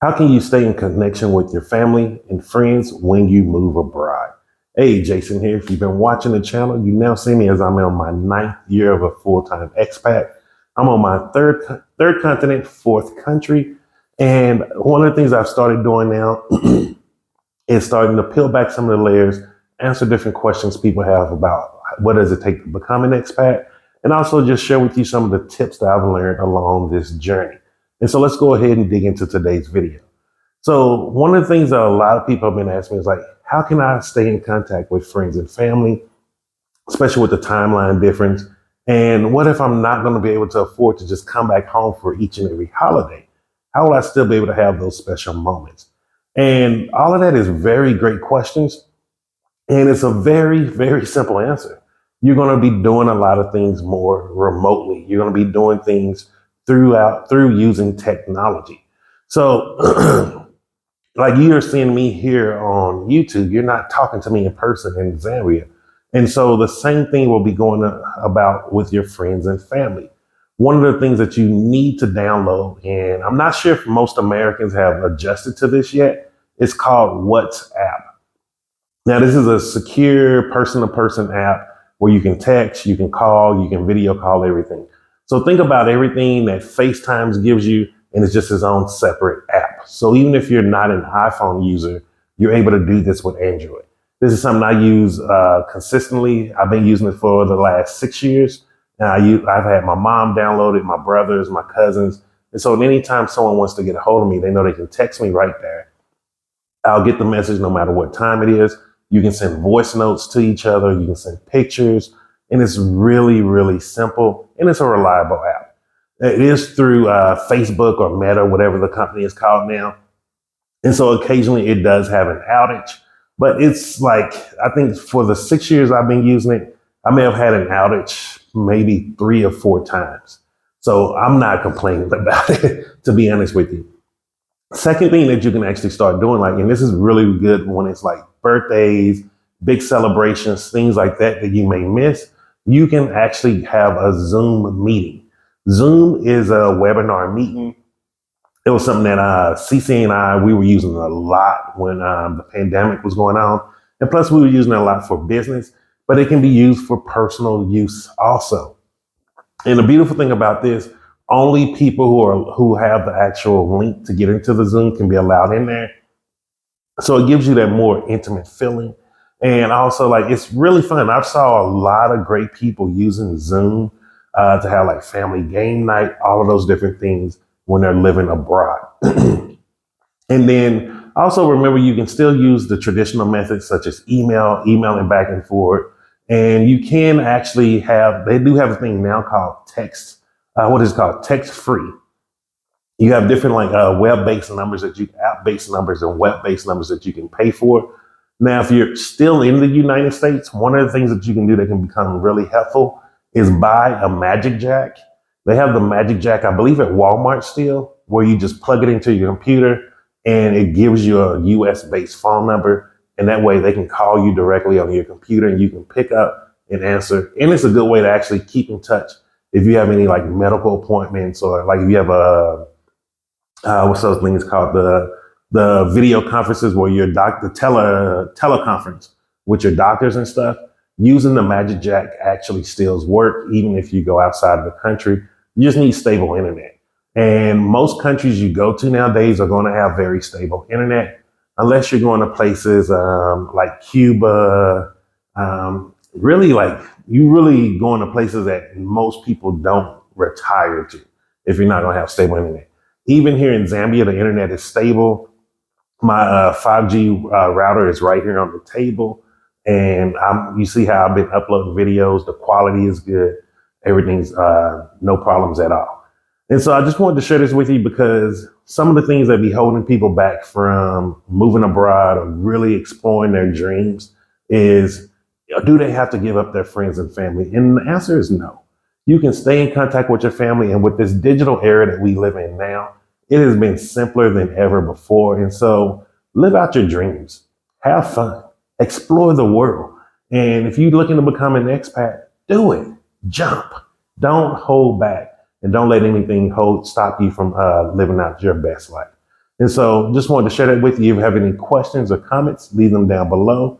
How can you stay in connection with your family and friends when you move abroad? Hey, Jason here. If you've been watching the channel, you now see me as I'm on my ninth year of a full-time expat. I'm on my third continent, fourth country. And one of the things I've started doing now is starting to peel back some of the layers, answer different questions people have about what does it take to become an expat, and also just share with you some of the tips that I've learned along this journey. And so let's go ahead and dig into today's video. So one of the things that a lot of people have been asking me is like, how can I stay in contact with friends and family, especially with the timeline difference? And what if I'm not going to be able to afford to just come back home for each and every holiday? How will I still be able to have those special moments? And all of that is very great questions. And it's a very, very simple answer. You're going to be doing a lot of things more remotely. You're going to be doing things through using technology. So like you're seeing me here on YouTube, you're not talking to me in person in Zambia. And so the same thing will be going about with your friends and family. One of the things that you need to download, and I'm not sure if most Americans have adjusted to this yet, it's called WhatsApp. Now, this is a secure person-to-person app where you can text, you can call, you can video call, everything. So think about everything that FaceTime gives you, and it's just its own separate app. So even if you're not an iPhone user, you're able to do this with Android. This is something I use consistently. I've been using it for the last 6 years. And I've had my mom download it, my brothers, my cousins. And so anytime someone wants to get a hold of me, they know they can text me right there. I'll get the message no matter what time it is. You can send voice notes to each other. You can send pictures. And it's really, really simple. And it's a reliable app. It is through Facebook or Meta, whatever the company is called now. And so occasionally it does have an outage. But it's like, I think for the 6 years I've been using it, I may have had an outage maybe 3 or 4 times. So I'm not complaining about it, to be honest with you. Second thing that you can actually start doing, like, and this is really good when it's like birthdays, big celebrations, things like that that you may miss, you can actually have a Zoom meeting. Zoom is a webinar meeting. It was something that CC and we were using a lot when the pandemic was going on. And plus we were using it a lot for business, but it can be used for personal use also. And the beautiful thing about this, only people who have the actual link to get into the Zoom can be allowed in there. So it gives you that more intimate feeling. And also, like, it's really fun. I saw a lot of great people using Zoom to have like family game night, all of those different things when they're living abroad. And then also remember, you can still use the traditional methods such as emailing back and forth. And you can actually they do have a thing now called text, what is it called? Text free. You have different like web-based numbers app-based numbers and web-based numbers that you can pay for. Now, if you're still in the United States, one of the things that you can do that can become really helpful is buy a Magic Jack. They have the Magic Jack, I believe, at Walmart still, where you just plug it into your computer and it gives you a US-based phone number. And that way they can call you directly on your computer and you can pick up and answer. And it's a good way to actually keep in touch if you have any like medical appointments, or like if you have what's those things called, the video conferences where your teleconference with your doctors and stuff. Using the Magic Jack actually still work even if you go outside of the country. You just need stable internet. And most countries you go to nowadays are going to have very stable internet, unless you're going to places like Cuba. Really, like, you really going to places that most people don't retire to if you're not going to have stable internet. Even here in Zambia, the internet is stable. My 5G router is right here on the table. And you see how I've been uploading videos. The quality is good. Everything's no problems at all. And so I just wanted to share this with you because some of the things that be holding people back from moving abroad or really exploring their dreams is, do they have to give up their friends and family? And the answer is no. You can stay in contact with your family. And with this digital era that we live in now, it has been simpler than ever before. And so live out your dreams, have fun, explore the world. And if you're looking to become an expat, do it, jump, don't hold back. And don't let anything stop you from living out your best life. And so just wanted to share that with you. If you have any questions or comments, leave them down below.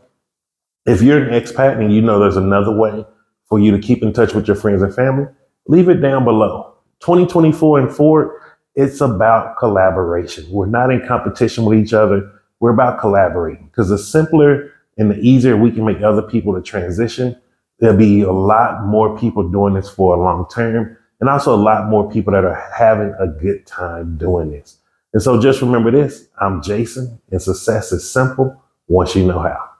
If you're an expat and you know there's another way for you to keep in touch with your friends and family, leave it down below. 2024 and forward, it's about collaboration. We're not in competition with each other. We're about collaborating, because the simpler and the easier we can make other people to transition, there'll be a lot more people doing this for a long term, and also a lot more people that are having a good time doing this. And so just remember this, I'm Jason, and success is simple once you know how.